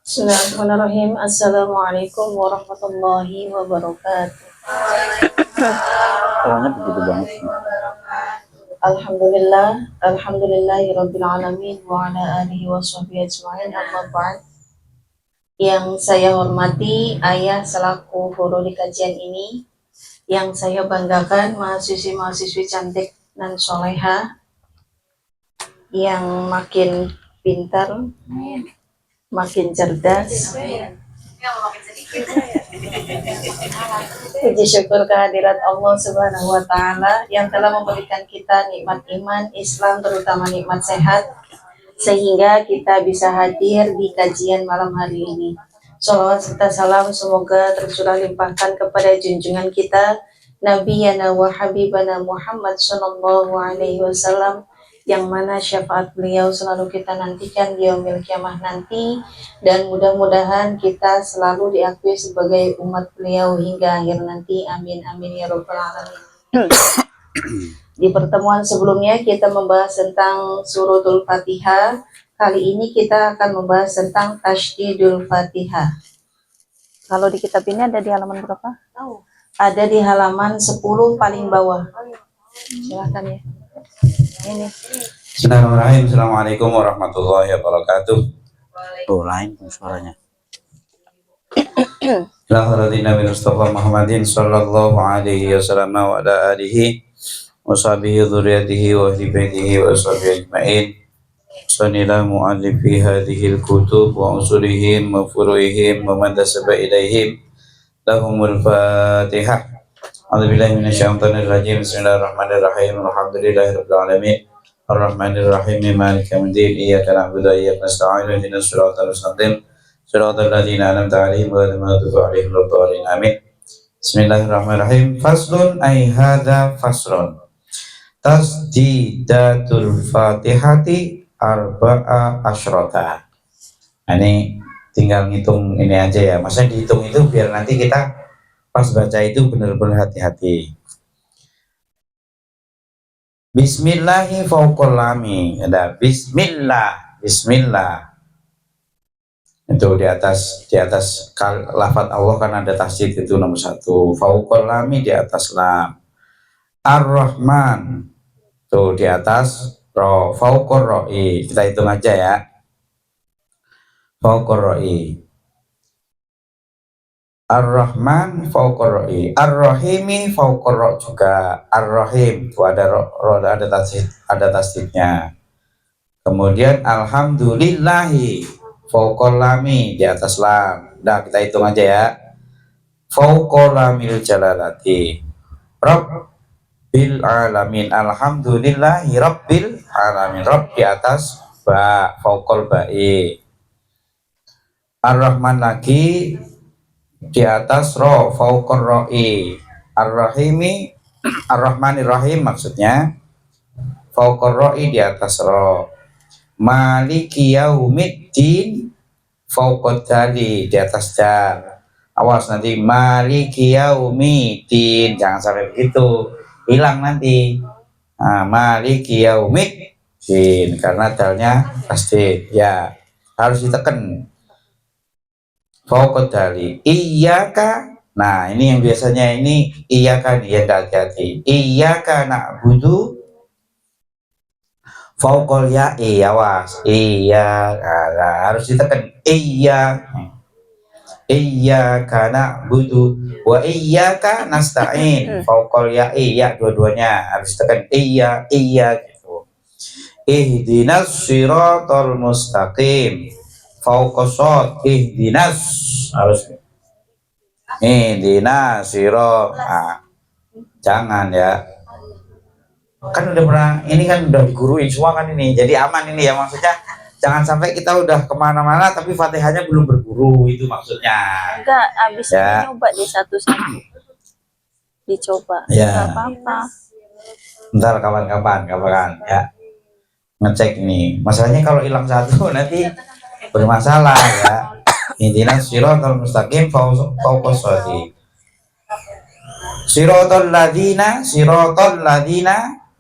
Bismillahirrahmanirrahim. Assalamualaikum warahmatullahi wabarakatuh. Orangnya begitu banget sih. Alhamdulillahirabbil alamin wa ala alihi washabihi ajmain. Amma ba'd. Yang saya hormati ayah selaku guru di kajian ini, yang saya banggakan mahasiswi-mahasiswi cantik dan soleha yang makin pintar, makin cerdas. Puji syukur kehadirat Allah Subhanahu wa Ta'ala yang telah memberikan kita nikmat iman, Islam, terutama nikmat sehat, sehingga kita bisa hadir di kajian malam hari ini. Shalawat serta salam semoga tercurah limpahkan kepada junjungan kita Nabi Yana wa Habibana Muhammad Sallallahu Alaihi Wasallam, yang mana syafaat beliau selalu kita nantikan di yaumil kiamah nanti, dan mudah-mudahan kita selalu diakui sebagai umat beliau hingga akhir nanti. Amin amin ya rabbal alamin. Di pertemuan sebelumnya kita membahas tentang suratul Fatihah. Kali ini kita akan membahas tentang tasydidul Fatihah. Kalau di kitab ini ada di halaman berapa? Ada di halaman 10 paling bawah. Silahkan ya. Ini. Bismillahirrahmanirrahim. Assalamualaikum warahmatullahi wabarakatuh. Tuh lain suaranya. Nabi Mustafa Muhammadin sallallahu alaihi wasallam wa ala alihi wa sahbihi dzurriyyatihi wa ahli baitihi wa sahbihi ajma'in. Sanila mu'allifi hadhihi al-kutub wa usulihim wa furu'ihim wa man tasaba ilaihim. Lahumul Fatihah. A'udzubillahi minasyaitonir rajim. Bismillahirrahmanirrahim. Alhamdulillahirabbil alamin. Ar-Rahmanir-Rahim. Maliki yaumiddin. Iyyaka na'budu wa iyyaka nasta'in. Ihdinas siratal mustaqim. Siratal ladzina an'amta 'alaihim ghairil maghdubi 'alaihim waladdallin. Amin. Bismillahirrahmanirrahim. Faslun ay hadza faslun. Tasdidatul Fatihati arba'a asyrata. Ini tinggal ngitung ini aja ya. Maksudnya dihitung itu biar nanti kita pas baca itu benar-benar hati-hati. Bismillahi fauqal lami. Ada bismillah, bismillah. Itu di atas lafaz Allah kan ada tasydid itu nomor 1. Fauqal lami di atas lam. Ar-Rahman tuh di atas ro. Fauqar ra'i. Kita hitung aja ya. Fauqar ra'i. Ar-Rahman fauqar ra'i. Ar-Rahimi fauqar ra' juga. Ar-Rahim itu ada ada tasydidnya. Kemudian alhamdulillahi fauqal lami di atas lam. Nah, kita hitung aja ya. Fauqal lamil jalalati. Rabbil alamin. Alhamdulillahi rabbil alamin. Rabb di atas ba, fauqal ba'i. Ar-Rahman lagi di atas ro, fauqar ra'i. Ar-Rahimi, Ar-Rahmanir Rahim maksudnya fauqar ra'i di atas ro. Maliki yaumiddin fauqad dali di atas dal. Awas nanti maliki yaumiddin, jangan sampai begitu, hilang nanti. Nah, maliki yaumiddin karena dalnya pasti ya harus ditekan. Fauqad dali. Iyyaka. Nah, ini yang biasanya ini iyyaka nih ya, hati-hati. Iyyaka na'budu fauqal ya'i, awas. Iya, harus ditekan. Iyyaka na'budu wa iyyaka nasta'in. Fauqal ya'i, ya dua-duanya harus ditekan. Iya gitu. Ihdinas siratal mustaqim. Fauqasot. Ihdinas harus ihdinas siratal. Nah, jangan ya. Kan udah pernah, ini kan udah diguruin semua kan ini, jadi aman ini ya, maksudnya jangan sampai kita udah kemana-mana tapi Fatihahnya belum berguru, itu maksudnya. Enggak, abis ya. Nyoba di satu-satu dicoba ya. Enggak apa-apa. Ntar kapan-kapan ya ngecek ini. Masalahnya kalau hilang satu nanti bermasalah ya. Ihdinas siratal mustaqim fauqas shadi. Siratal ladzina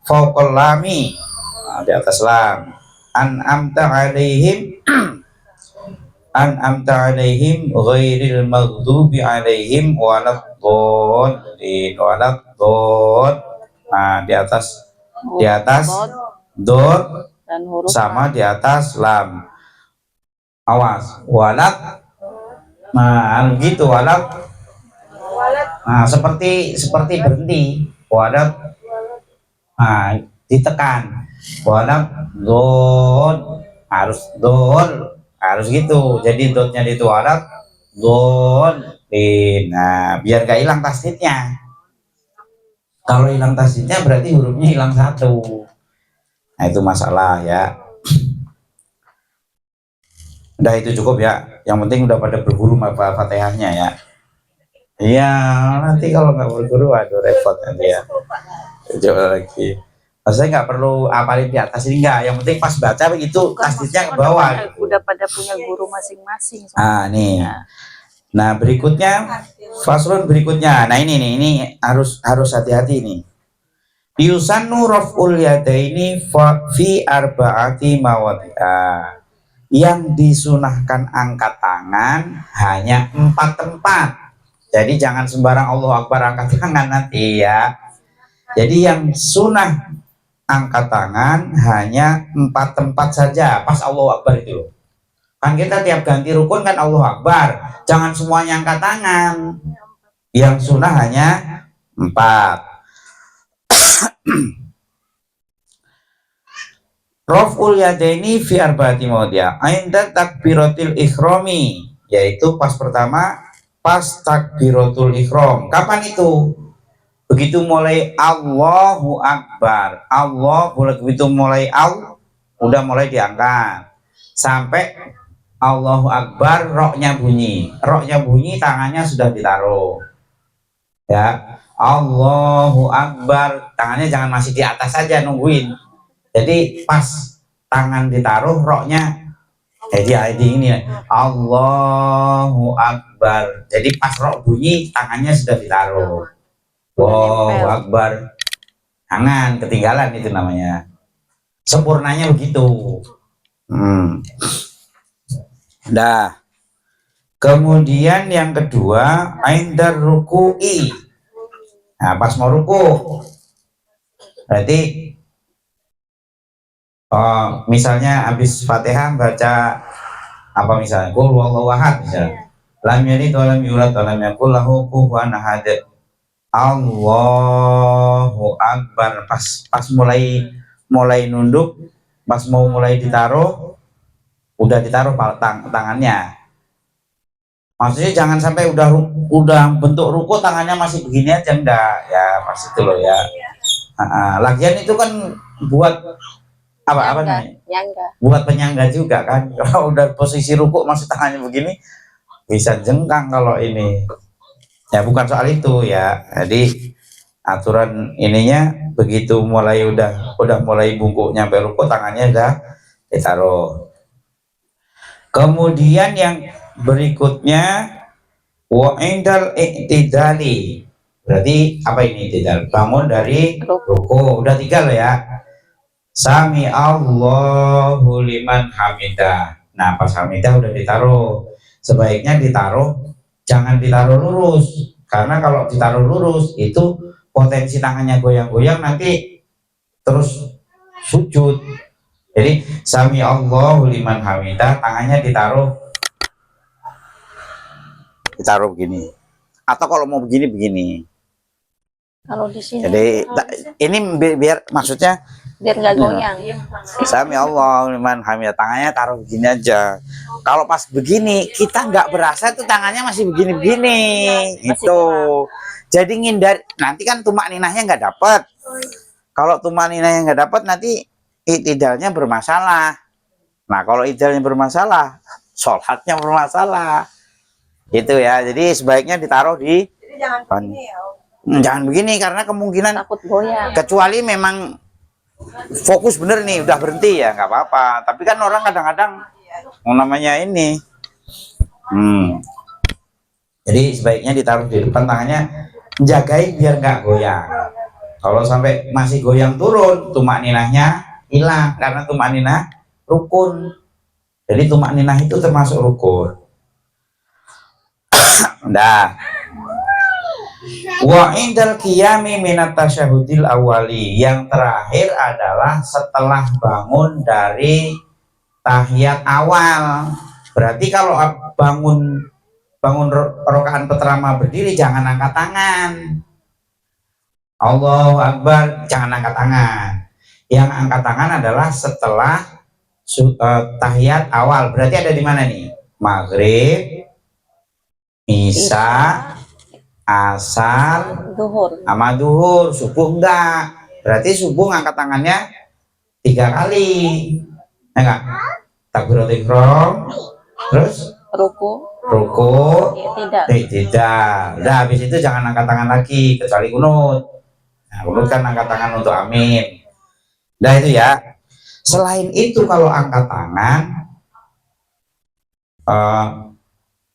fauqal lami. Nah, di atas lam. an'amta alaihim an'amta alaihim ghairil maghdubi alaihim waladdallin nah di atas dot dan huruf sama di atas lam, awas walad, nah gitu walad, nah seperti berhenti walad, nah ditekan walad harus gitu, jadi dotnya itu walad nah biar gak hilang tasdidnya. Kalau hilang tasdidnya berarti hurufnya hilang satu. Nah itu masalah ya. Udah itu cukup ya. Yang penting udah pada berguru Fatihahnya ya. Iya nanti kalau nggak berguru aduh repot nanti ya. Coba lagi. Maksudnya nggak perlu apalin di atas ini enggak. Yang penting pas baca begitu tasdidnya ke bawah. Udah pada punya guru masing-masing. Ah nih. Nah berikutnya faslun berikutnya. Nah ini harus hati-hati nih. Yusannu raf'ul yadaini fi arba'ati mawadhi'a. Yang disunahkan angkat tangan hanya 4 tempat. Jadi jangan sembarang Allahu Akbar angkat tangan nanti ya. Jadi yang sunah angkat tangan hanya 4 tempat saja pas Allahu Akbar itu. Kan kita tiap ganti rukun kan Allahu Akbar, jangan semuanya angkat tangan. Yang sunnah hanya 4. Raf'ul yadaini fi arba'ati mawdi'a. Ainda takbiratul ikhrami, yaitu pas pertama pas takbiratul ikhram. Kapan itu? Begitu mulai Allahu Akbar, begitu mulai udah mulai diangkat sampai Allahu Akbar, roknya bunyi, tangannya sudah ditaruh ya. Allahu Akbar, tangannya jangan masih di atas saja nungguin. Jadi pas tangan ditaruh, roknya jadi ini Allahu Akbar. Jadi pas rok bunyi, tangannya sudah ditaruh. Allahu Akbar, tangan ketinggalan, itu namanya sempurnanya begitu. Dah. Kemudian yang kedua, indar ruku'i. Nah, pas mau ruku. Berarti misalnya habis Fatihah baca apa misalnya? Qul huwallahu ahad misalnya. Lam yalid wa lam yulad wa lam yakul lahu kufuwan ahad. Allahu Akbar. Pas mulai nunduk, pas mau mulai ditaruh, udah ditaruh tangannya. Maksudnya jangan sampai udah bentuk ruku tangannya masih begini aja, enggak ya, pas itu loh ya. Lagian itu kan buat apa namanya? Buat penyangga juga kan. Kalau udah posisi ruku masih tangannya begini bisa jengkang kalau ini. Ya bukan soal itu ya. Jadi aturan ininya begitu mulai udah mulai bungkuk nyampe ruku, tangannya udah ditaruh. Kemudian yang berikutnya wa indal i'tidali. Berarti apa ini i'tidal? Bangun dari ruku. Udah 3 loh ya. Sami Allahu liman hamidah. Nah, pas hamidah udah ditaruh. Sebaiknya jangan ditaruh lurus. Karena kalau ditaruh lurus itu potensi tangannya goyang-goyang, nanti terus sujud. Jadi sami Allahu liman hamidah, tangannya ditaruh begini. Atau kalau mau begini. Kalau di sini. Jadi ini biar maksudnya biar nggak goyang. Sami Allahu liman hamidah, tangannya taruh begini aja. Kalau pas begini kita nggak berasa tuh tangannya masih begini-begini. Itu. Jadi ngindar, nanti kan tumak ninahnya nggak dapat. Kalau tumak ninahnya nggak dapat, nanti i'tidalnya bermasalah. Nah kalau i'tidalnya bermasalah, sholatnya bermasalah. Gitu ya. Jadi sebaiknya ditaruh di. Jangan begini karena kemungkinan Takut goyang. Kecuali memang fokus bener nih, udah berhenti ya nggak apa-apa. Tapi kan orang kadang-kadang namanya ini. Jadi sebaiknya ditaruh di depan, tangannya jagain biar nggak goyang. Kalau sampai masih goyang turun, tumak ninahnya hilang karena tumak ninah rukun. Jadi tumakninah itu termasuk rukun. Nah, wa indal qiyami minat tasyahudil awali, yang terakhir adalah setelah bangun dari tahiyat awal. Berarti kalau bangun rakaat pertama berdiri jangan angkat tangan. Allahu Akbar, jangan angkat tangan. Yang angkat tangan adalah setelah tahiyat awal. Berarti ada di mana nih? Maghrib, Isya, Asar, sama duhur. Subuh enggak. Berarti subuh ngangkat tangannya 3 kali. Enggak? Takbiratul ihram, terus Ruku. Tidak. Udah habis itu jangan angkat tangan lagi kecuali kunut. Nah, kunut kan angkat tangan untuk amin. Nah itu ya. Selain itu kalau angkat tangan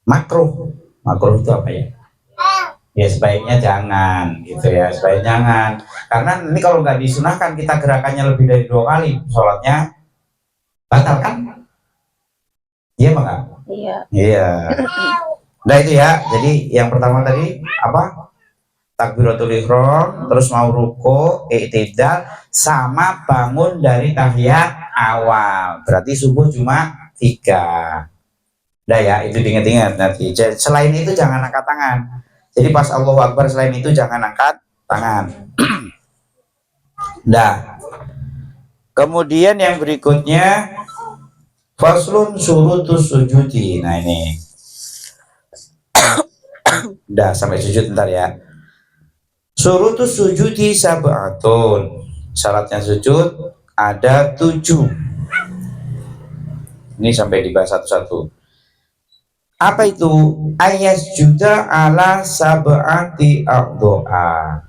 makruh itu apa ya? Ya sebaiknya jangan gitu ya, sebaiknya jangan. Karena ini kalau nggak disunahkan kita gerakannya lebih dari 2 kali, sholatnya batal kan? Iya enggak? Iya. Nah itu ya. Jadi yang pertama tadi apa? Takbiratul ihram, terus mau ruku, i'tidal, sama bangun dari tahiyat awal. Berarti subuh cuma 3. Nah ya, itu diingat-ingat nanti. Selain itu jangan angkat tangan. Jadi pas Allahu Akbar selain itu jangan angkat tangan. Nah, kemudian yang berikutnya faslun syurutus sujudi. Nah ini. Udah sampai sujud ntar ya. Syurutus sujudi sab'atun. Syaratnya sujud ada 7. Ini sampai dibahas satu-satu. Apa itu? Ayas juda ala sab'ati a'dha'a.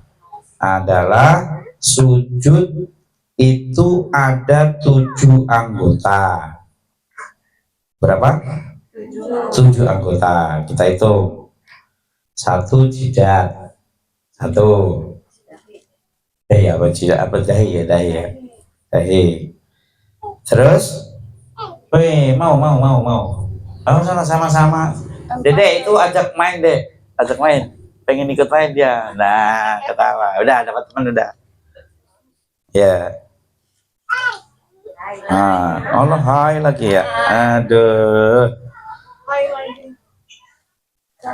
Adalah sujud itu ada 7 anggota. Berapa? 7 anggota. Kita hitung. 1 jidat. 1. Apa jidat? Apa dahi ya? Dahi. Terus? Mau. Sama-sama. Dede itu ajak main deh. Pengen ikut main dia. Nah, ketawa. Udah dapat teman udah. Ya. Allah hai lagi ya. Aduh.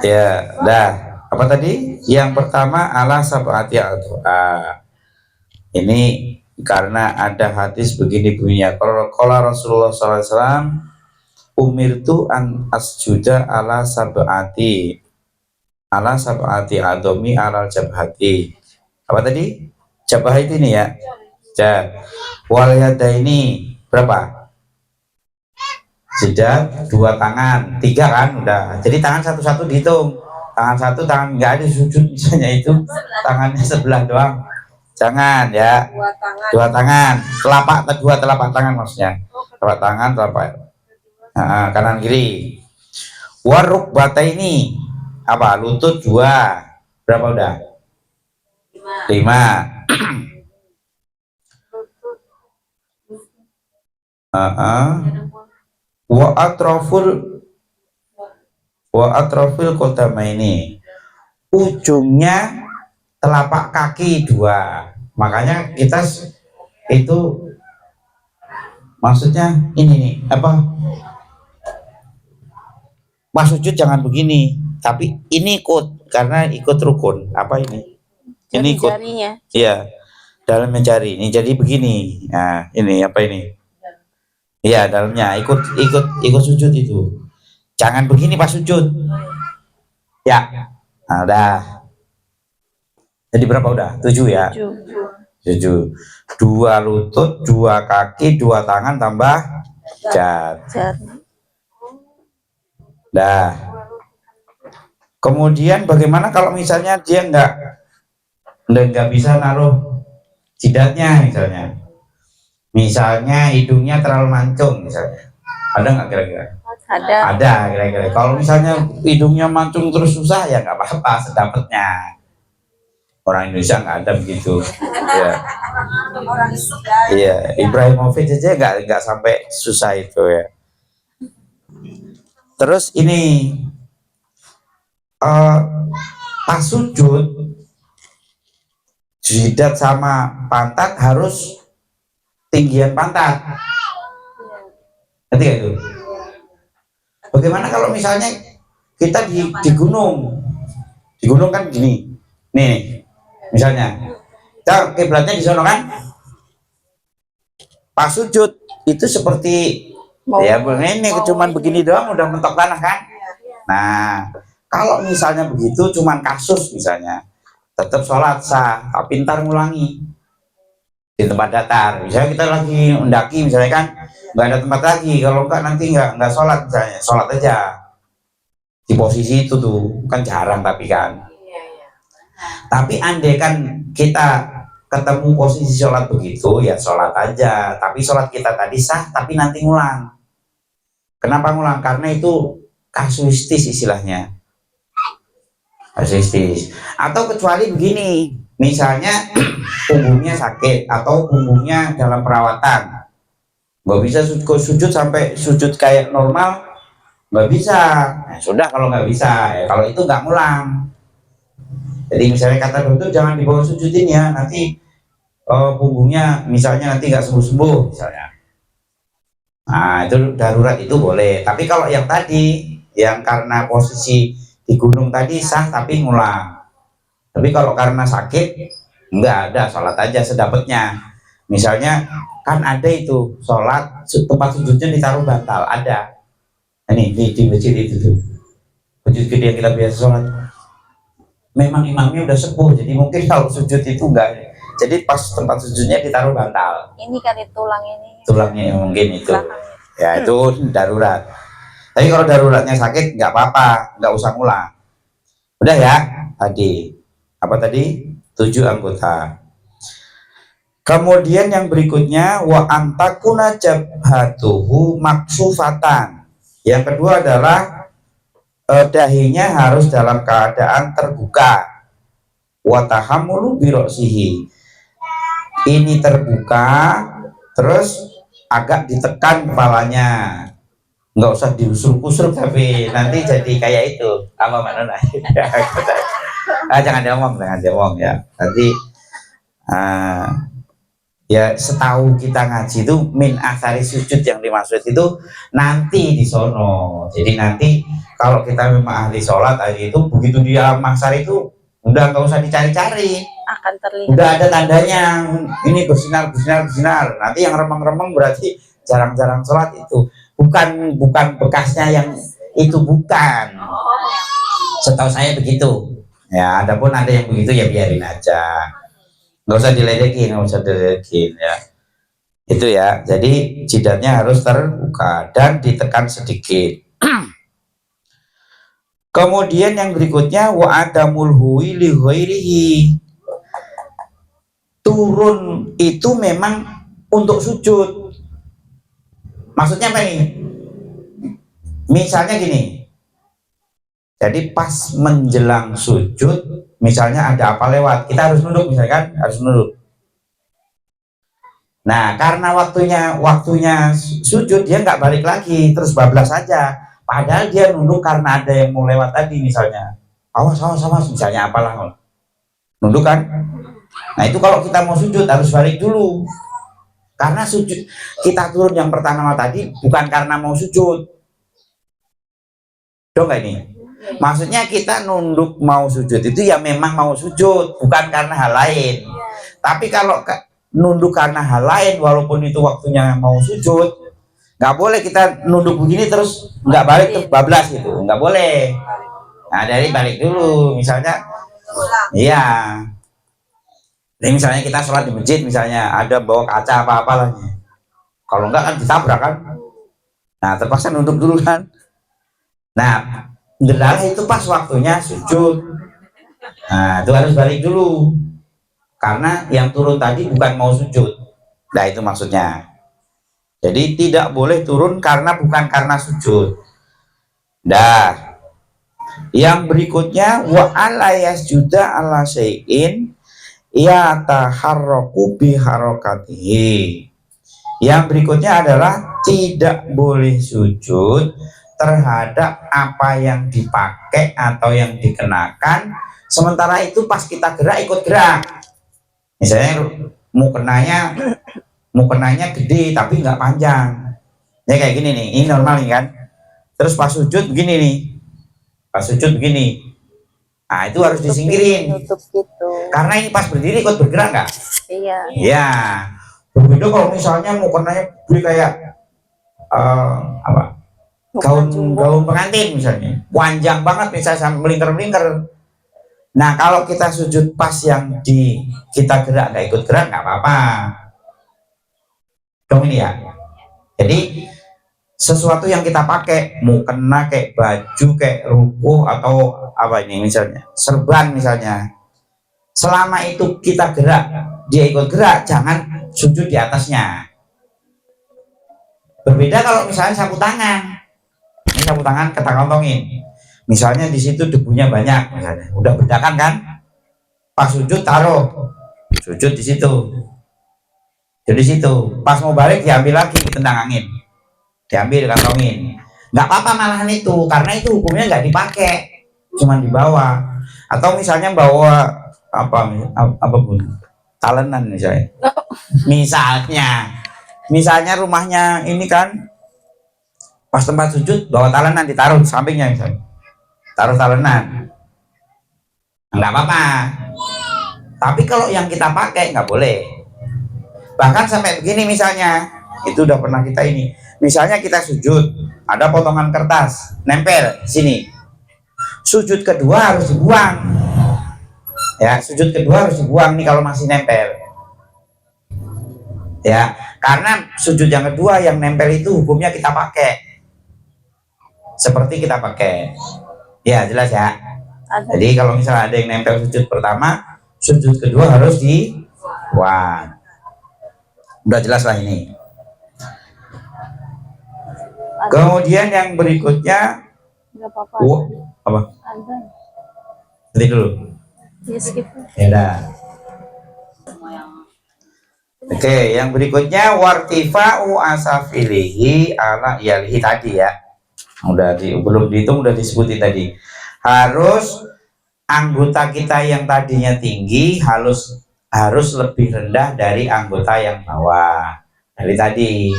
Ya, dah. Apa tadi? Yang pertama ala sab'ati al-du'a. Ini karena ada hadis begini bunyinya. Kalau Rasulullah SAW umirtu an asjuda ala sab'ati adomi ala jabhati. Apa tadi? Jabah itu ini ya. Wal yadaini berapa? Jidat 2 tangan, 3 kan udah. Jadi tangan satu-satu dihitung. Tangan satu, tangan nggak ada sujud misalnya itu tangannya sebelah doang. Jangan ya. 2 tangan. Dua telapak tangan maksudnya. Telapak tangan, kanan kiri. Waruk bata ini apa? Lutut 2. Berapa udah? 5. Wa atrofil qadama ini ujungnya telapak kaki 2. Makanya kita itu maksudnya ini nih apa? Mas sujud jangan begini, tapi ini ikut karena ikut rukun. Apa ini? Ini ikut. Iya. Dalam mencari. Ini jadi begini. Nah, ini apa ini? Iya, dalamnya ikut sujud itu. Jangan begini pas sujud. Ya. Nah, udah. Jadi berapa udah? 7 ya? 7. 2 lutut, 2 kaki, 2 tangan tambah jad. Dah. Kemudian bagaimana kalau misalnya dia nggak bisa naruh jidatnya misalnya? Misalnya hidungnya terlalu mancung misalnya. Ada nggak kira-kira? Ada kira-kira. Kalau misalnya hidungnya mancung terus susah ya nggak apa-apa sedapatnya. Orang Indonesia nggak ada begitu. Ya. Iya, Ibrahimovic aja nggak sampai susah itu ya. Terus ini pas sujud jidat sama pantat harus tinggian pantat. Ngerti gak itu? Bagaimana kalau misalnya kita di gunung? Di gunung kan gini. Nih, misalnya kita kiblatnya di sana kan? Pas sujud itu seperti ya ini cuman begini doang udah mentok tanah kan? Nah, kalau misalnya begitu cuman kasus misalnya tetap sholat sah, tapi ntar ngulangi di tempat datar. Misalnya kita lagi mendaki misalnya kan nggak ada tempat lagi, kalau enggak nanti nggak sholat misalnya, sholat aja di posisi itu tuh kan jarang tapi kan. Tapi andai kan kita ketemu posisi sholat begitu ya sholat aja, tapi sholat kita tadi sah tapi nanti ngulang. Kenapa ngulang? Karena itu kasuistis istilahnya, kasuistis. Atau kecuali begini, misalnya punggungnya sakit atau punggungnya dalam perawatan, nggak bisa sujud sampai sujud kayak normal, nggak bisa. Nah, sudah kalau nggak bisa ya, kalau itu nggak ngulang. Jadi misalnya kata dokter jangan dibawa sujudin ya, nanti punggungnya misalnya nanti nggak sembuh-sembuh misalnya. Nah itu darurat itu boleh. Tapi kalau yang tadi yang karena posisi di gunung tadi sah tapi ngulang. Tapi kalau karena sakit nggak ada, sholat aja sedapatnya. Misalnya kan ada itu sholat tempat sujudnya ditaruh bantal, ada. Ini di masjid itu tuh, masjid gede yang kita biasa sholat. Memang imamnya udah sepuh, jadi mungkin kalau sujud itu enggak. Jadi pas tempat sujudnya ditaruh bantal. Ini kan tulang ini. Tulangnya mungkin itu. Ya itu darurat. Tapi kalau daruratnya sakit nggak apa-apa, nggak usah ngulang. Udah ya, tadi apa tadi? 7 anggota. Kemudian yang berikutnya wa antakuna jabhatuhu maksufatan. Yang kedua adalah dahinya harus dalam keadaan terbuka. Wa tahammulu biroksihi. Ini terbuka, terus agak ditekan kepalanya. Nggak usah diusur-usur tapi nanti jadi kayak itu. Apa Mbak Nona? Jangan diomong ya. Nanti ya setahu kita ngaji itu min asari sujud yang dimaksud itu nanti di sono. Jadi nanti kalau kita memang ahli sholat hari itu begitu dia maksar itu udah nggak usah dicari-cari, Akan terlihat. udah ada tandanya ini bersinar. Nanti yang remeng-remeng berarti jarang-jarang sholat itu bukan bekasnya yang itu bukan. Setahu saya begitu. Ya, adapun ada yang begitu ya biarin aja. Nggak usah diledekin ya. Itu ya. Jadi jidatnya harus terbuka dan ditekan sedikit. Kemudian yang berikutnya wa adamul huwi li ghairihi. Turun itu memang untuk sujud. Maksudnya apa ini? Misalnya gini. Jadi pas menjelang sujud, misalnya ada apa lewat, kita harus nunduk misalkan, harus nunduk. Nah, karena waktunya sujud dia nggak balik lagi, terus bablas saja. Padahal dia nunduk karena ada yang mau lewat tadi misalnya. Awas misalnya apalah. Nunduk kan? Nah, itu kalau kita mau sujud harus balik dulu. Karena sujud kita turun yang pertama tadi bukan karena mau sujud. Dong nggak ini? Maksudnya kita nunduk mau sujud itu ya memang mau sujud, bukan karena hal lain. Tapi kalau nunduk karena hal lain, walaupun itu waktunya mau sujud, nggak boleh kita nunduk begini terus nggak balik terus bablas gitu, nggak boleh. Nah dari balik dulu, misalnya, iya. Jadi misalnya kita sholat di masjid, misalnya ada bawa kaca apa-apalah, kalau nggak kan ditabrak kan. Nah terpaksa nunduk dulu kan. Nah adalah itu pas waktunya sujud. Nah itu harus balik dulu karena yang turun tadi bukan mau sujud. Nah itu maksudnya. Jadi tidak boleh turun bukan karena sujud. Dah. Yang berikutnya wa ala yasjuda ala syai'in yataharraku biharokatihi. Yang berikutnya adalah tidak boleh sujud terhadap apa yang dipakai atau yang dikenakan, sementara itu pas kita gerak ikut gerak. Misalnya mukenanya gede tapi nggak panjang, ya kayak gini nih, ini normal nih kan. Terus pas sujud begini nih, pas sujud begini, nah itu harus disingkirin. Tutup gitu. Karena ini pas berdiri ikut bergerak nggak? Iya. Ya, berbeda kalau misalnya mukenanya gede kayak apa? Gaun pengantin misalnya, panjang banget misalnya sampai melingkar-melingkar. Nah kalau kita sujud pas yang kita gerak nggak ikut gerak nggak apa-apa dong ini ya. Jadi sesuatu yang kita pakai, mukena kayak baju kayak rukuh atau apa ini misalnya serban misalnya, selama itu kita gerak dia ikut gerak, jangan sujud di atasnya. Berbeda kalau misalnya sapu tangan. Sapu tangan kita kantongin, misalnya di situ debunya banyak, misalnya udah bedakan kan, pas sujud taruh, sujud di situ, jadi situ, pas mau balik diambil lagi, tendang angin, diambil kantongin, nggak apa-apa malahan itu, karena itu hukumnya nggak dipakai, cuman dibawa. Atau misalnya bawa apapun, talenan misalnya rumahnya ini kan pas tempat sujud bawa talenan ditaruh di sampingnya, misalnya taruh talenan, nggak apa-apa. Tapi kalau yang kita pakai nggak boleh. Bahkan sampai begini misalnya, itu udah pernah kita ini, misalnya kita sujud ada potongan kertas nempel sini, sujud kedua harus dibuang ya, sujud kedua harus dibuang nih kalau masih nempel ya, karena sujud yang kedua yang nempel itu hukumnya kita pakai seperti kita pakai, ya jelas ya. Jadi kalau misalnya ada yang nempel sujud pertama, sujud kedua harus dibuang. Udah jelas lah ini. Kemudian yang berikutnya, apa? Nanti dulu. Ya udah. Oke, yang berikutnya wartifa'u asafilihi ala yalihi tadi ya. Belum dihitung, udah disebutin tadi. Harus anggota kita yang tadinya tinggi harus lebih rendah dari anggota yang bawah dari tadi.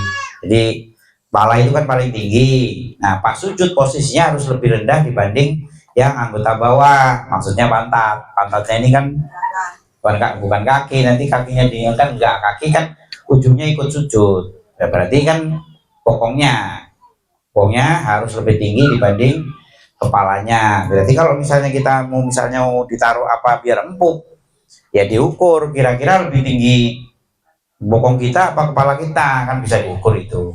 Jadi kepala itu kan paling tinggi. Nah pas sujud posisinya harus lebih rendah dibanding yang anggota bawah, maksudnya pantatnya ini kan bukan kaki, nanti kakinya diangkat enggak, kaki kan ujungnya ikut sujud ya, berarti kan bokongnya harus lebih tinggi dibanding kepalanya. Berarti kalau misalnya kita mau ditaruh apa biar empuk, ya diukur kira-kira lebih tinggi bokong kita apa kepala kita, kan bisa diukur itu.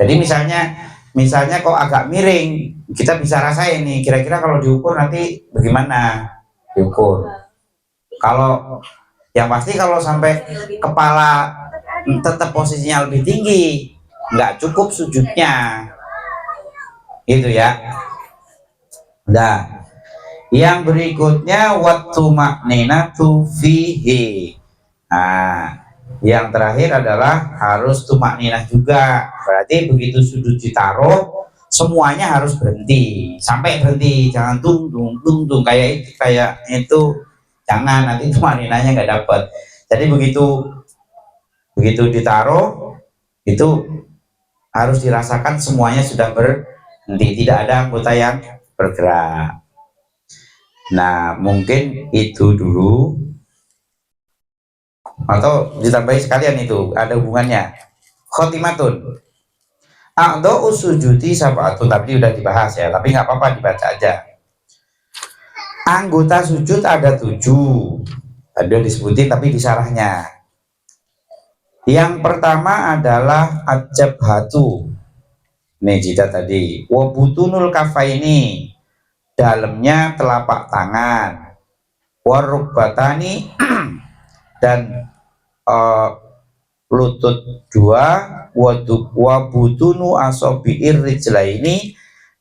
Jadi misalnya kok agak miring, kita bisa rasain nih kira-kira kalau diukur nanti bagaimana diukur. Kalau yang pasti kalau sampai kepala tetap posisinya lebih tinggi, nggak cukup sujudnya gitu ya. Nah yang berikutnya waktu makninatu fihi. Nah yang terakhir adalah harus tumakninah juga, berarti begitu sujud ditaruh semuanya harus berhenti, sampai berhenti, jangan tung kayak itu jangan, nanti tumakninahnya nggak dapat. Jadi begitu ditaruh itu harus dirasakan semuanya sudah berhenti, tidak ada anggota yang bergerak. Nah mungkin itu dulu, atau ditambahi sekalian itu ada hubungannya. Khotimatun a'dha'u sujudi sab'atun, tapi udah dibahas ya, tapi nggak apa-apa dibaca aja. Anggota sujud ada 7, ada disebutin tapi di syarahnya. Yang pertama adalah ajabhatu, nih jida tadi, wabutunul kafaini, dalamnya telapak tangan, warukbatani dan lutut 2, wabutunu asobi'ir rijlaini,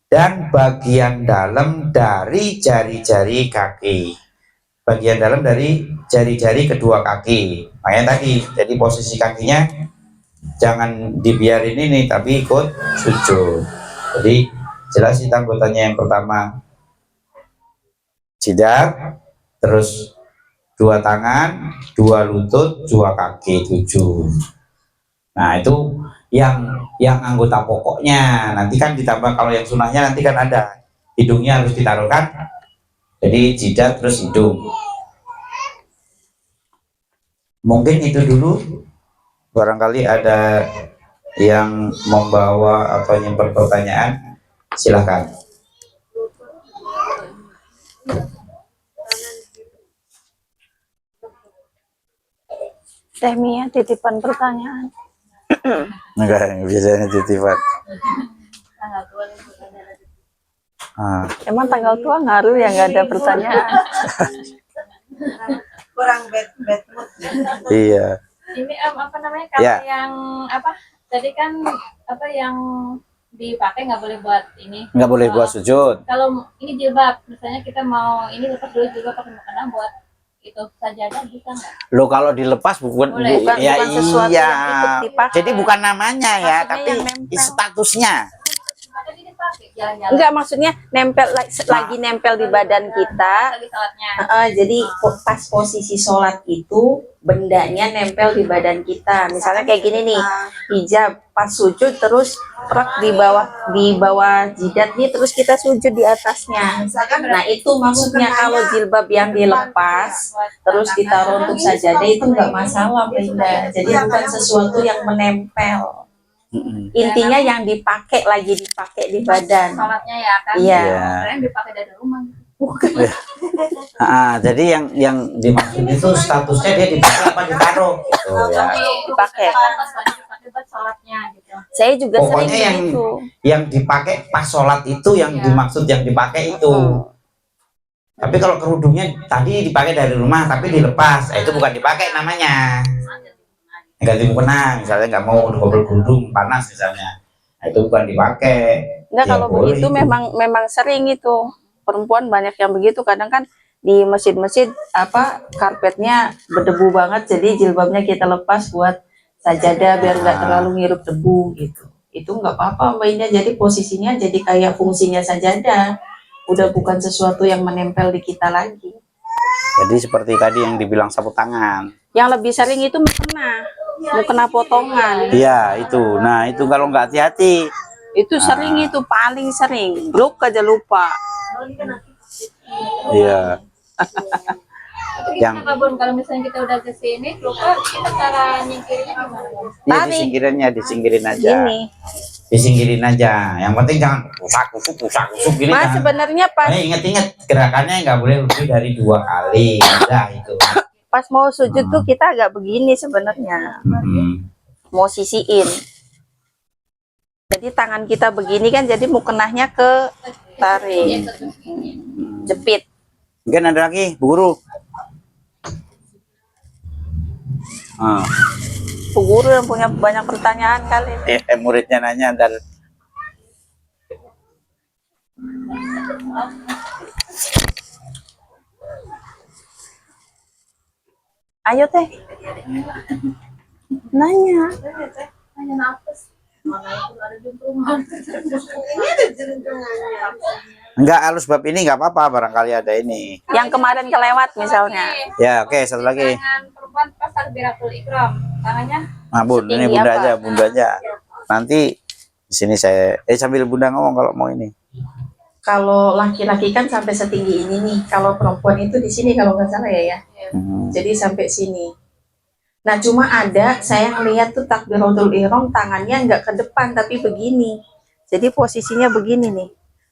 dan bagian dalam dari jari-jari kaki. bagian dalam dari jari-jari kedua kaki. Makanya tadi, jadi posisi kakinya jangan dibiarin ini, tapi ikut sujud. Jadi jelas itu anggotanya. Yang pertama jidat, terus dua tangan, dua lutut, dua kaki, 7. Nah itu yang anggota pokoknya. Nanti kan ditambah kalau yang sunahnya nanti kan ada hidungnya harus ditaruhkan. Jadi jidat terus hidung. Mungkin itu dulu. Barangkali ada yang membawa atau nyimpen pertanyaan, silahkan. Teh Mia titipan pertanyaan. Enggak, biasanya titipan. Emang tanggal tua ngaruh ya nggak ada pertanyaan. Kurang bad mood. Iya. Ini apa namanya, kalau Ya. yang apa tadi kan apa yang dipakai nggak boleh buat ini, Nggak boleh buat sujud. kalau ini jilbab misalnya kita mau ini lepas dulu juga pakai mukena buat itu sajadah, bisa nggak? Lo kalau dilepas bukan, Boleh. ya Bukan sesuatu iya. yang ikut dipakai. Jadi bukan namanya ya, Maksudnya tapi yang nempel. statusnya. Maka ini dipakai jalan-jalan Enggak, maksudnya nempel lagi nempel di badan kita. lagi salatnya. Jadi pas posisi sholat itu bendanya nempel di badan kita. Misalnya kayak gini nih, hijab pas sujud terus rak di bawah jidat nih, terus kita sujud di atasnya. Nah itu maksudnya kalau jilbab yang dilepas terus ditaruh untuk sajadah itu nggak masalah, Benda. Jadi bukan sesuatu yang menempel. Intinya yang dipakai di badan. Salatnya ya kan? Iya. Kalian dipakai dari rumah. Jadi yang Dimaksud itu statusnya dia dipakai apa ditaruh gitu ya. Dipakai. Dipakai buat salatnya gitu. Saya juga Pokoknya sering yang gitu. yang dipakai pas sholat itu yang Iya. dimaksud, yang dipakai itu. Tapi kalau kerudungnya tadi dipakai dari rumah tapi dilepas, itu bukan dipakai namanya. Ganti mukena, misalnya nggak mau double kerudung panas misalnya, nah, itu bukan dipakai. Enggak, Ya, kalau boleh begitu itu. memang sering itu. Perempuan banyak yang begitu. Kadang kan di masjid-masjid karpetnya berdebu banget, jadi jilbabnya kita lepas buat sajadah biar nggak terlalu ngirup debu gitu. Itu nggak apa-apa, Mbak Indah. Jadi posisinya jadi kayak fungsinya sajadah, udah bukan sesuatu yang menempel di kita lagi. jadi seperti tadi yang dibilang sapu tangan. Yang lebih sering itu mukena potongan. Iya itu. Nah itu kalau nggak hati-hati. Itu sering, itu paling sering. Blok aja lupa. Iya. Tapi Yang- gimana Bun, kalau misalnya kita udah ke sini lupa, kita cara nyingkirinnya gimana Bun? Iya disingkirin aja. Gini. Disingkirin aja. Yang penting jangan usuk gini. Mas jangan. sebenarnya pas Ingat-ingat gerakannya nggak boleh lebih dari 2 kali. Udah itu. pas mau sujud tuh kita agak begini sebenarnya. Mau sisiin. Jadi tangan kita begini kan, jadi mukenahnya ke tarik, jepit. Mungkin ada lagi, Bu Guru. Bu Guru yang punya banyak pertanyaan kali. Muridnya nanya dan Ayo teh. Nanya. Hanya nafas. Mana itu ada juntrungan. enggak halus bab ini nggak apa-apa, barangkali ada ini. Yang kemarin kelewat misalnya. Ya oke, satu lagi. Tangan perempuan pas takbiratul ikram. Tangannya Nah Bun, ini Setinggi bunda apa? aja, bunda aja. Nanti di sini saya sambil bunda ngomong kalau mau ini. Kalau laki-laki kan sampai setinggi ini nih, kalau perempuan itu di sini kalau nggak salah ya. Jadi sampai sini. Nah cuma ada saya ngeliat tuh takbiratul ihram tangannya nggak ke depan tapi begini. Jadi posisinya begini nih.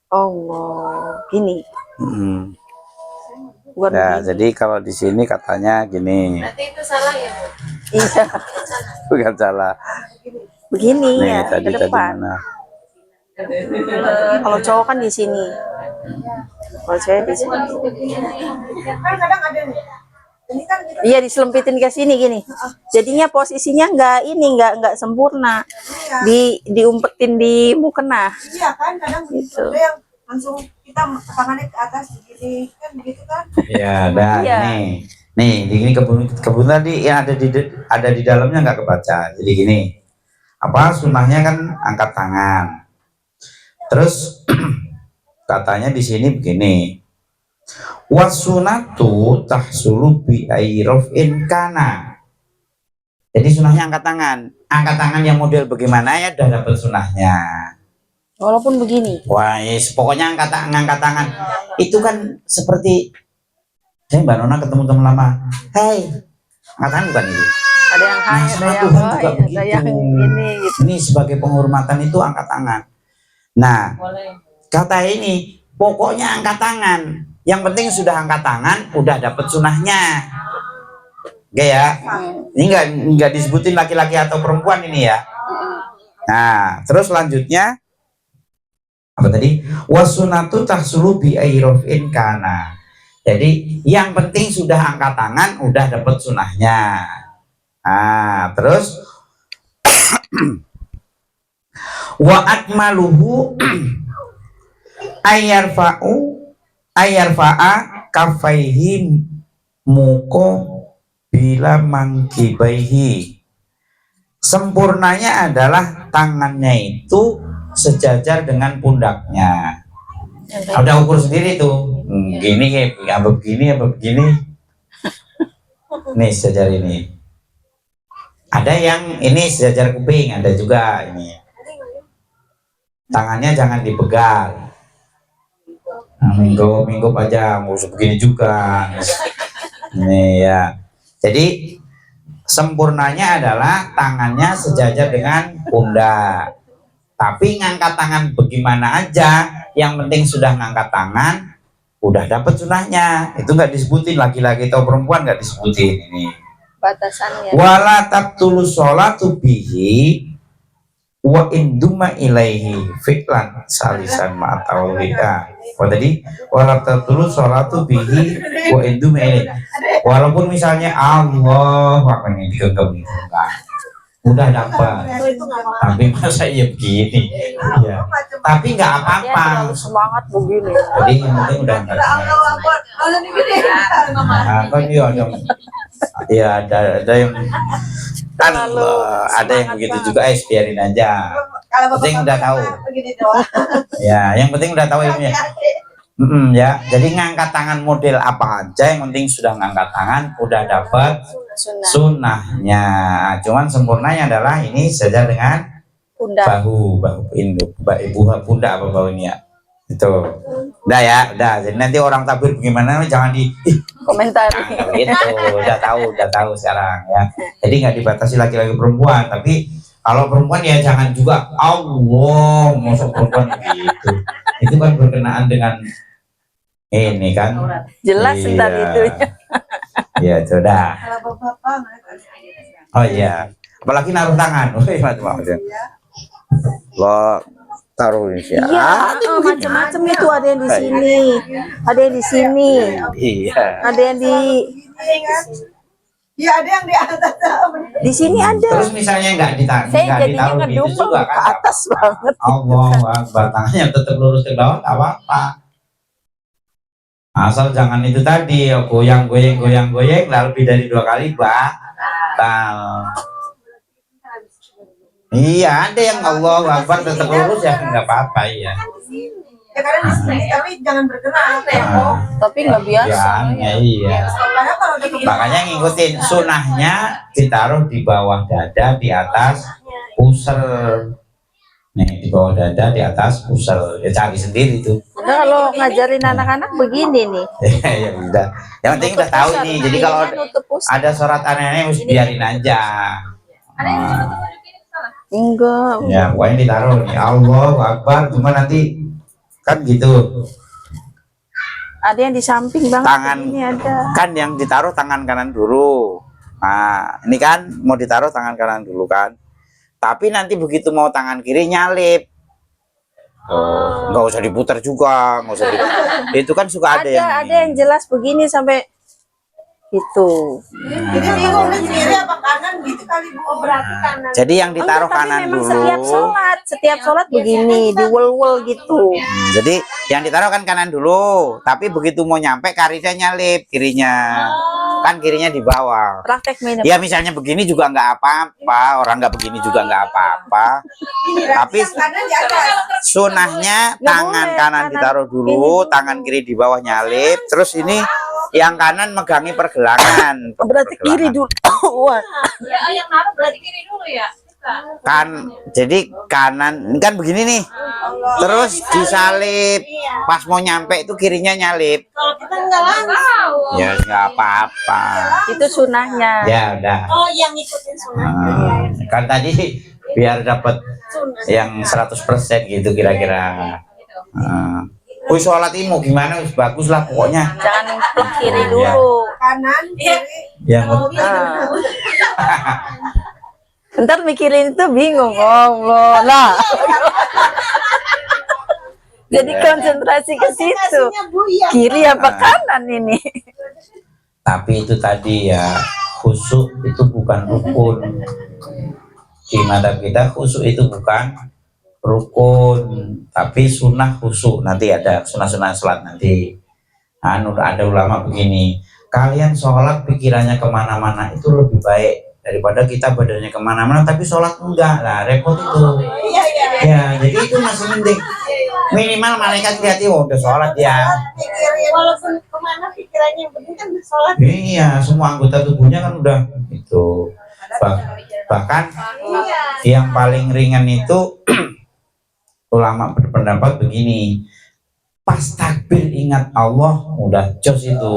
Allah, gini. Bukan Nah, begini. jadi kalau di sini katanya gini, berarti itu salah ya Bu? Iya, bukan salah. begini Nih ya tadi ke depan. mana? Kalau cowok kan di sini. Kalau saya di sini. Iya diselempitin ke sini gini. Jadinya posisinya nggak sempurna. Diumpetin di mukena. Iya kan kadang Gitu. ada yang langsung kita tangannya ke atas begini kan begitu kan? Ya, dan Iya. nih di gini kebun tadi yang ada di dalamnya nggak kebaca. Jadi gini, apa sunnahnya kan angkat tangan. Terus katanya di sini begini, wasunatu tahsulu bi airofin kana. Jadi sunnahnya angkat tangan yang model bagaimana ya udah dapat sunnahnya. Walaupun begini. Wah, pokoknya angkat tangan itu kan seperti saya Mbak Nona ketemu teman lama, hey, angkat tangan bukan itu. Ada yang Nah, high, sama ada yang Tuhan low, juga ada begitu. yang ini gitu. Ini sebagai penghormatan itu angkat tangan. Nah, kata ini pokoknya angkat tangan. Yang penting sudah angkat tangan, udah dapat sunahnya. Oke ya. Ini nggak disebutin laki-laki atau perempuan ini ya. Nah, terus selanjutnya apa tadi? Wasunatu tahsulu bi airofin kana. Jadi yang penting sudah angkat tangan, udah dapat sunahnya. Nah, terus wa akmaluhu ayarfa'a kafaihi muko bila mangkibaihi. Sempurnanya adalah tangannya itu sejajar dengan pundaknya. Ada ukur sendiri tuh. Gini kayak apa begini. Nih sejajar ini. Ada yang ini sejajar kuping, ada juga ini. Tangannya jangan dipegang. Nah, minggu aja, mau begini juga. Nih ya. Jadi sempurnanya adalah tangannya sejajar dengan pundak. Tapi ngangkat tangan bagaimana aja, yang penting sudah ngangkat tangan, udah dapat sunahnya. Itu nggak disebutin laki-laki atau perempuan, nggak disebutin ini. Batasannya. Wala tabtulu sholatu bihi wa induma ilaihi fi'lan salisan ma'atawlika. Tadi wala tabtulu sholatu bihi wa induma ilaihi. Walaupun misalnya Allah makanya digenggam itu enggak. Udah dapat. Tapi masa iya begini. Ya. Tapi nggak Dia apa-apa. terlalu semangat begini. Jadi yang penting udah enggak. Nah, kan iya dong. Ya ada yang kan ada yang begitu juga, biarin aja. Penting udah tahu. Ya, yang penting udah tahu ilmunya. Ya, jadi ngangkat tangan model apa aja, yang penting sudah ngangkat tangan, udah dapat sunnahnya. Cuman sempurnanya adalah ini saja dengan Pundak. bahu induk, ibu pundak apa bahu ini ya. Itu. Udah ya, udah. Jadi nanti orang takbir bagaimana jangan di Komentari. gitu, udah tahu sekarang ya. Jadi nggak dibatasi laki-laki perempuan, tapi kalau perempuan ya jangan juga Allah masuk perempuan gitu. Itu kan berkenaan dengan ini kan. Jelas Iya. tentang itu. Ya sudah. Kalau bapak Oh iya. Apalagi naruh tangan. Wih, macam-macam. Lo taruh ini ya. Iya, macam-macam itu, ada yang di sini, ada yang di sini, Iya. ada yang Iya ada yang di atas. di sini ada. Terus misalnya nggak Saya jadinya ditaruh gitu ngedumel juga ke kan? atas banget. Allah, tangannya tetap lurus ke bawah, nggak apa-apa. Asal jangan itu tadi, goyang, lah lebih dari 2 kali, batal. Iya, ada yang Allah Akbar tetap lurus ya nggak apa-apa ya. Ya karena di sini tapi jangan bergerak. Tapi nggak biasa. Ya, iya. Karena kalau udah Makanya ngikutin sunahnya ditaruh di bawah dada, di atas pusar. Nih di bawah dada, di atas pusar. Ya cari sendiri tuh. Nah, kalau ngajarin anak-anak begini nih. Ya udah. Yang penting udah tahu ini. Jadi kalau ada surat aneh-aneh harus biarin aja. Enggak. Ya pokoknya ditaruh nih Allahu Akbar, cuma nanti kan gitu. Ada yang di samping banget. Tangan Ini ada. kan yang ditaruh tangan kanan dulu. Nah ini kan mau ditaruh tangan kanan dulu kan. Tapi nanti begitu mau tangan kiri nyalip. Oh, nggak usah diputar juga, nggak usah. Itu kan suka ada yang Ada yang jelas begini sampai Gitu. Jadi bingung nih kiri apa kanan gitu kali Bu. Oh, berarti kanan. Jadi yang ditaruh Enggak, tapi kanan memang dulu. setiap sholat begini, diwel-wel gitu. Jadi yang ditaruh kan kanan dulu, tapi begitu mau nyampe karirnya nyalip kirinya. Kan kirinya di bawah. Praktek minum. Ya misalnya begini juga nggak apa-apa, orang nggak begini juga nggak apa-apa. Tapi Yang kanan di atas. sunahnya Nggak tangan boleh, kanan kanan ditaruh dulu, tangan kiri di bawah nyalip. Terus ini yang kanan megangi pergelangan. Berarti kiri dulu. Wah. Ya, yang naruh berarti kiri dulu ya. Bisa. Kan jadi kanan ini kan begini nih. Terus disalip. Pas mau nyampe itu kirinya nyalip. Kalau kita enggak langsung. Tahu. Ya nggak apa-apa. Itu sunahnya. Ya udah. Oh, yang ngikutin sunah. Kan tadi biar dapat yang 100% gitu kira-kira. Wih sholat ini mau gimana? Wis bagus lah pokoknya. Jangan plek kiri dulu. Kanan, kiri. Yang Ah. Ntar mikirin itu bingung, Allah lah. Jadi konsentrasi ke situ. Bu, iya. Kiri apa kanan ini? Tapi itu tadi ya, khusyuk itu bukan rukun. Di mata kita khusyuk itu bukan rukun, tapi sunnah khusyuk. Nanti ada sunnah-sunnah sholat nanti. Ada ulama begini, kalian sholat pikirannya kemana-mana itu lebih baik daripada kita badannya kemana-mana tapi sholat enggak. Lah repot itu. Iya, iya. Ya jadi itu masih penting. Minimal malaikat lihat, oh udah sholat ya. Pikirin walaupun kemana pikirannya yang penting kan sholat. Iya, semua anggota tubuhnya kan udah itu. Bahkan yang paling ringan itu ulama berpendapat begini, pas takbir ingat Allah udah jos itu.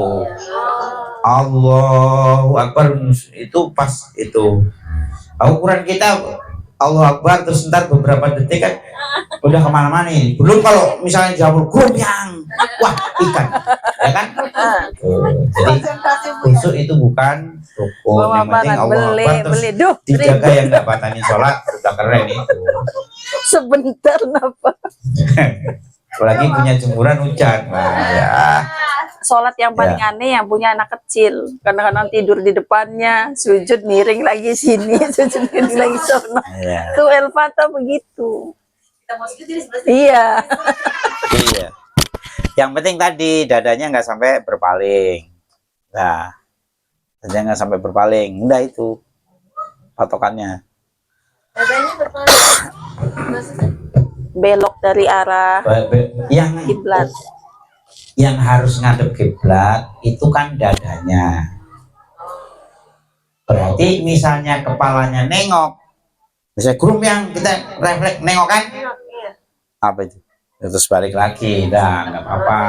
Allahu Akbar itu pas itu. Ukuran kita Allahu Akbar terus ntar beberapa detik kan udah kemana-mana nih. Belum kalau misalnya jawab goyang, wah ikan, ya kan? Jadi khusyuk itu bukan rukun, yang penting Allah Akbar terus Duh, dijaga yang nggak batalin sholat udah keren itu. sebentar napa? Apalagi punya jemuran hujan, nah, ya. Sholat yang paling aneh yang punya anak kecil. Kadang-kadang tidur di depannya, sujud miring lagi sini, sujud miring lagi sana. ya. Tuh El-Fatah begitu. Iya. Iya. Yang penting tadi dadanya nggak sampai berpaling. Nah, dadanya nggak sampai berpaling. Udah itu patokannya. Belok dari arah yang kiblat. yang harus ngadep kiblat itu kan dadanya. Berarti misalnya kepalanya nengok, misalnya grup yang kita refleks nengok kan, apa itu? Terus balik lagi, dah nggak apa-apa.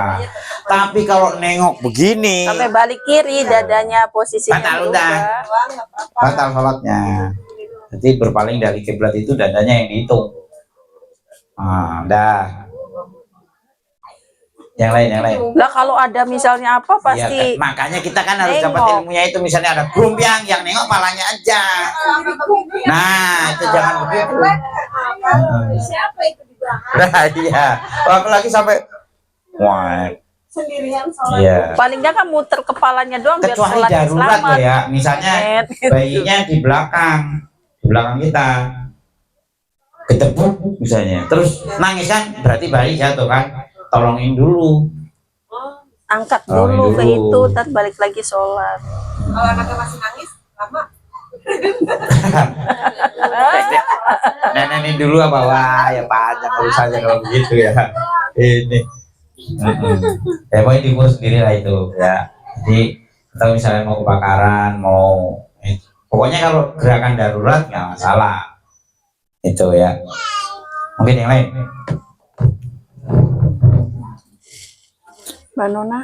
Tapi kalau nengok begini, Sampai balik kiri dadanya posisinya batal berubah. udah, batal sholatnya. Jadi berpaling dari kiblat itu dadanya yang dihitung. Dah. Yang lain. Lah kalau ada misalnya apa Ya, pasti makanya kita kan harus nengok. dapat ilmunya itu. Misalnya ada grup yang nengok palanya aja. Nah, itu jangan begitu. Siapa itu di belakang? Nah, iya. Apalagi sampai wah, Sendirian sholat. iya. paling nggak kan muter kepalanya doang biar Kecuali sholatnya darurat selamat. loh ya. Misalnya Gitu. bayinya di belakang kita. Ketepuk misalnya. Terus nangis kan berarti bayi jatuh kan. Tolongin dulu. Angkat Oh, dulu ke dulu. itu, ntar balik lagi sholat. Kalau anaknya masih nangis, lama. Nenenin dulu apa wah ya panjang urusannya kalau begitu ya. Ini. Ya pokoknya diurus sendiri lah itu ya. Jadi atau misalnya mau kebakaran, mau pokoknya kalau gerakan darurat nggak masalah. Itu ya. Mungkin yang lain. Mbak Nona,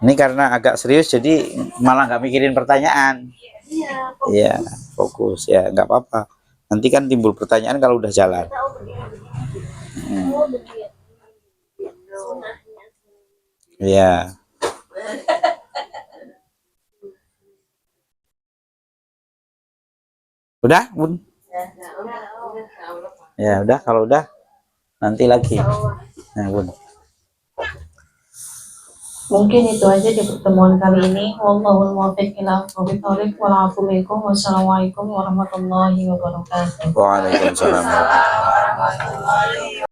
Ini karena agak serius jadi malah nggak mikirin pertanyaan. Iya, fokus ya, nggak apa-apa. Nanti kan timbul pertanyaan kalau udah jalan. Iya. Udah, Bun? Ya udah, kalau udah nanti lagi. Nah, Bun. Mungkin itu aja di pertemuan kali ini. Wallahul muwaffiq ila aqwamit thoriq. Wassalamualaikum warahmatullahi wabarakatuh. Waalaikumsalam.